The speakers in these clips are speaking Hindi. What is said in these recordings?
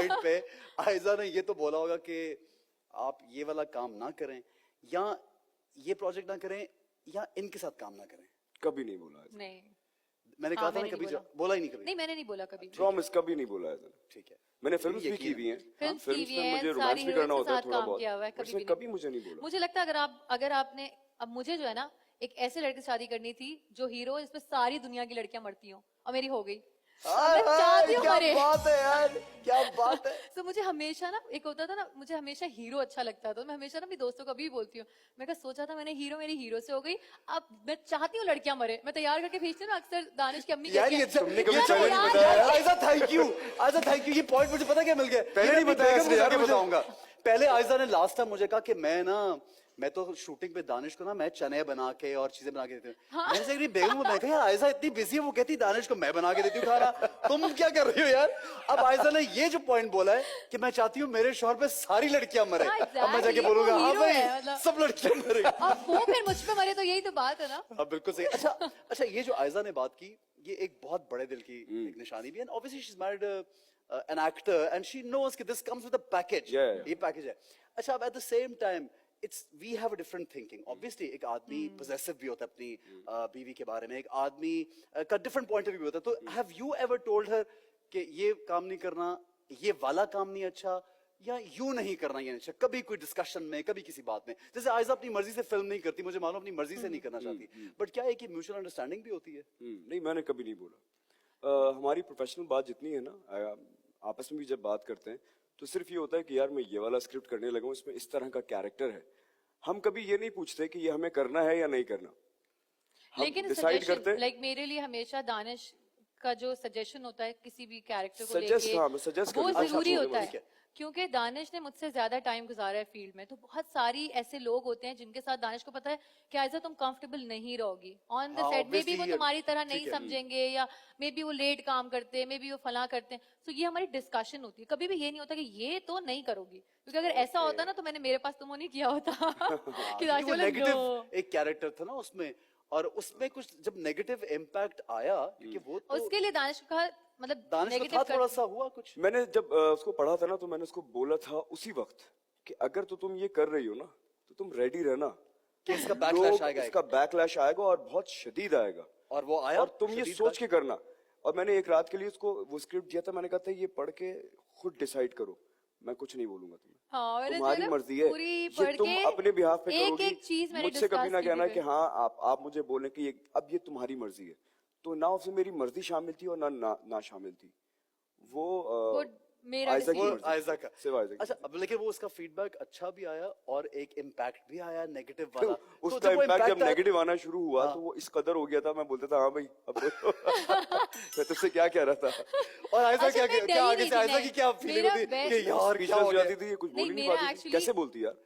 पॉइंट पे आयजा ने ये तो बोला होगा कि आप ये वाला काम ना करें या ये प्रोजेक्ट ना करें या इनके साथ काम ना करें। कभी नहीं बोला ऐसा। नहीं, मैंने कहा था ना कभी बोला ही नहीं कभी। नहीं मैंने नहीं बोला कभी। प्रॉमिस कभी नहीं बोला ऐसा। ठीक है, मैंने फिल्म्स भी की हुई हैं, फिल्म्स फिल्म्स की हुई में हैं, मुझे सारी रोमांस भी करना हीरोइंस के होता है साथ थोड़ा काम बहुत, किया हुआ है, उसने कभी कभी मुझे नहीं बोला। मुझे लगता है अगर आपने अब मुझे जो है ना एक ऐसे लड़के से शादी करनी थी जो हीरो जिसपे सारी दुनिया की लड़कियां मरती हो, और मेरी हो गई। मैं चाहती हूँ क्या मरे। बात है यार, क्या बात है। तो मुझे हमेशा ना एक होता था ना, मुझे हमेशा हीरो अच्छा लगता था, तो मैं हमेशा ना अपनी दोस्तों को अभी भी बोलती हूँ, मैं कहा सोचा था मैंने हीरो मेरी हीरो से हो गई, अब मैं चाहती हूँ लड़कियां मरे। मैं तैयार करके भेजती हूँ ना अक्सर दानिश की अम्मी यार कहती ये हैं, तुमने कभी मैं चैलेंज तैयार बताया? करके- Aiza thank you, Aiza thank you. ये पॉइंट मुझे पता क्या मिल गया, पहले नहीं बताया इसने यार मुझे। बताऊंगा। पहले आयजा ने लास्ट टाइम मुझे कहा कि मैं तो शूटिंग पे दानिश को ना मैं चने बना के और चीजें बना के देती हूँ। मैंने से बेगम को मैं कहा आयजा इतनी बिजी है, वो कहती दानिश को मैं बना के देती हूँ खाना, तुम क्या कर रही हो यार। अब आयजा ने ये जो पॉइंट बोला है कि मैं चाहती हूँ मेरे शोहर पे सारी लड़कियां मरे, हाँ, अब मैं जाके exactly, बोलूंगा वो हाँ हीरो भाई है, मतलब। सब लड़कियां मरे। अब वो फिर मुझ पे मरे, तो यही तो बात है ना। अब बिल्कुल सही। अच्छा ये जो आयजा ने बात की, ये एक बहुत बड़े दिल की एक निशानी भी है। Obviously she is married an actor and she knows कि this comes with a package, ये पैकेज है। अच्छा, अब at the same time it's we have a different thinking. Obviously एक आदमी पोजेसिव भी होता है अपनी बीवी के बारे में, एक आदमी का डिफरेंट पॉइंट ऑफ व्यू होता है। तो have you ever told her कि ये काम नहीं करना, ये वाला काम नहीं अच्छा, या यूं नहीं करना ये अच्छा, कभी कोई डिस्कशन में, कभी किसी बात में? जैसे आयजा अपनी मर्जी से फिल्म नहीं करती, मुझे मालूम अपनी मर्जी से नहीं करना चाहती, बट क्या है कि म्यूचुअल अंडरस्टैंडिंग भी होती है? नहीं, मैंने कभी नहीं बोला। हमारी प्रोफेशनल बात जितनी है ना, आपस में भी जब बात करते हैं तो सिर्फ ये होता है कि यार मैं ये वाला स्क्रिप्ट करने लगा हूँ, इसमें इस तरह का कैरेक्टर है। हम कभी ये नहीं पूछते कि ये हमें करना है या नहीं करना। लेकिन डिसाइड करते हैं। लाइक मेरे लिए हमेशा दानिश का जो सजेशन होता है किसी भी कैरेक्टर को Suggest, लेके, हाँ, मैं suggest वो करना जरूरी चाहता हूँ, होता ठीक है। है। क्योंकि दानिश ने मुझसे ज्यादा टाइम गुजारा है फील्ड में, तो बहुत सारी ऐसे लोग होते हैं जिनके साथ दानिश को पता है कि ऐसा तुम कंफर्टेबल नहीं रहोगी ऑन द हाँ, सेट में, भी वो obviously, तुम्हारी तरह ठीक नहीं है। समझेंगे, या मे बी वो लेट काम करते हैं, मे बी वो फला करते हैं। तो ये हमारी डिस्कशन होती है, कभी भी ये नहीं होता कि ये तो नहीं करोगी, क्योंकि अगर ऐसा होता ना तो मैंने मेरे पास तुम नहीं किया होता कि दानिश बोले, नेगेटिव "No." एक कैरेक्टर था ना उसमें, और उसमें कुछ जब नेगेटिव इम्पैक्ट आया, क्योंकि वो तो उसके लिए दानिश का मतलब दानिश को नेगेटिव था, थोड़ा सा हुआ कुछ। मैंने जब उसको पढ़ा था ना, तो मैंने उसको बोला था उसी वक्त कि अगर तो तुम ये कर रही हो ना, तो तुम रेडी रहना कि इसका बैकलैश आएगा, इसका बैकलैश आएगा और बहुत शदीद आएगा, और वो आया, और तुम ये शदीद सोच के करना। और मैंने एक रात के लिए उसको वो स्क्रिप्ट दिया था, मैंने कहा था ये पढ़ के खुद डिसाइड करो, मैं कुछ नहीं बोलूंगा तुम्हें। हाँ, मैंने जो तुम्हारी है ना मर्जी है, पूरी ये पढ़ तुम के अपने बिहाफ पे एक करोगी, एक चीज मैंने मुझसे कभी discuss ना की कहना थी कि हाँ आप मुझे बोले कि अब ये तुम्हारी मर्जी है। तो ना उसमें मेरी मर्जी शामिल थी और ना शामिल थी। वो मेरा आइज़ा की decision। मर्जी, आयजा का। सिर्फ आइज़ा की। अच्छा, अब लेकिन वो उसका फीडबैक अच्छा भी आया और एक इम्पैक्ट भी आया नेगेटिव वाला। तो उसका जब वो इम्पैक्ट जब impact आया- नेगेटिव आना शुरू हुआ तो वो इस कदर हो गया था, मैं बोलता था हाँ भाई अब बोलो। मैं तुझसे क्या कह रहा था। और आयजा अच्छा, क्या मैं क्या डरी आगे नहीं से थी, आयजा की नहीं। क्या फीलिंग मेरा होती best- कि यार क्या हो स्पीचलेस हो गया? जाती थी, ये कुछ बोल ही नहीं, नहीं मेरा पाती थी, actually- कैसे बोलती यार।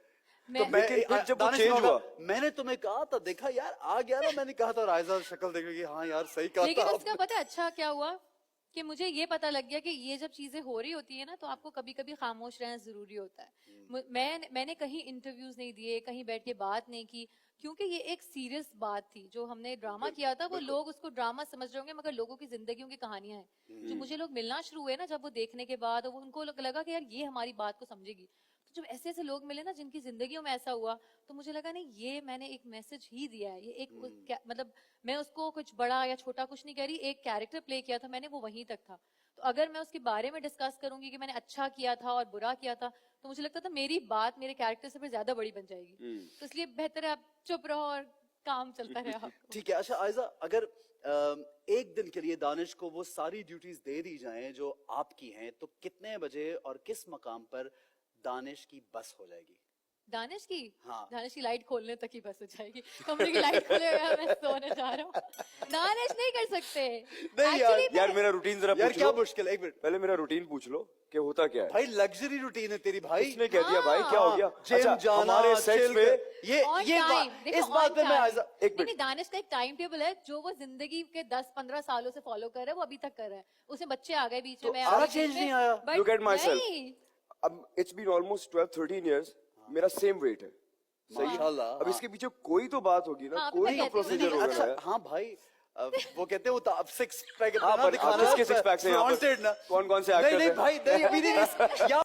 मैं तो लेकिन फिर जब वो दानिश चेंज होगा, हुआ, मैंने तुम्हें कहा था, देखा यार आ गया ना, मैंने कहा था, और आयजा शक्ल देख कि हाँ यार सही कहा लेकिन था। उसका पता है अच्छा क्या हुआ कि मुझे ये पता लग गया कि ये जब चीजें हो रही होती है ना, तो आपको कभी कभी खामोश रहना जरूरी होता है। मैंने कहीं इंटरव्यूज नहीं दिए, कहीं बैठ के बात नहीं की, क्योंकि ये एक सीरियस बात थी। जो हमने ड्रामा किया था वो लोग उसको ड्रामा समझ रहे होंगे, मगर लोगों की जिंदगियों की कहानियां हैं। जो मुझे लोग मिलना शुरू हुए ना जब वो देखने के बाद, वो उनको लगा कि यार ये हमारी बात को समझेगी। तो जब ऐसे ऐसे लोग मिले ना जिनकी जिंदगियों में ऐसा हुआ, तो मुझे लगा नहीं, ये मैंने एक मैसेज ही दिया है। ये एक मतलब मैं उसको कुछ बड़ा या छोटा कुछ नहीं कह रही, एक कैरेक्टर प्ले किया था मैंने, वो वहीं तक था। तो अगर मैं उसके बारे में डिस्कस करूंगी कि मैंने अच्छा किया था और बुरा किया था, तो मुझे लगता था मेरी बात मेरे कैरेक्टर से फिर ज्यादा बड़ी बन जाएगी। तो इसलिए बेहतर है आप चुप रहो और काम चलता रहे आपको। ठीक है। अच्छा आयजा, अगर एक दिन के लिए दानिश को वो सारी ड्यूटीज दे दी जाएं जो आपकी हैं, तो कितने बजे और किस मकाम पर दानिश की बस हो जाएगी? दानिश की? हाँ। दानिश की लाइट खोलने तक ही बस हो जाएगी। कमरे की लाइट खोलेगा, मैं सोने जा रहा हूँ। दानिश नहीं कर सकते। नहीं यार, Actually, यार मेरा रूटीन जरा यार पूछ क्या लो। मुश्किल है, एक मिनट पहले मेरा रूटीन पूछ लो कि होता क्या है। भाई, लग्जरी रूटीन है तेरी भाई। उसने कह दिया भाई क्या हो गया। जिम अच्छा, जाना, हमारे सेट्स chill पे ये On ये time, बात, देखो, इस बात on पे मैं time। आयजा एक मिनट। नहीं, दानिश का एक टाइम टेबल है जो वो जिंदगी के 10-15 सालों से फॉलो कर रहा है, वो अभी तक कर रहा है। उसमें बच्चे आ गए बीच में, मैं सारा आ गई change बीच में, नहीं आया। but Look at myself. नहीं। अब इट्स बीन ऑलमोस्ट 12-13 इयर्स, मेरा सेम वेट है। सही है? माशाल्लाह। अब इसके पीछे कोई तो बात होगी ना, हाँ, कोई मैं तो कहती हूँ। प्रोसीजर होगा ना अच्छा यार। हाँ भाई, वो कहते हैं वो तो सिक्स पैक हाँ, पर दिखाना किसके six packs हैं यहाँ पर? flaunted ना कौन-कौन से नहीं actors नहीं हैं? भाई नहीं अभी नहीं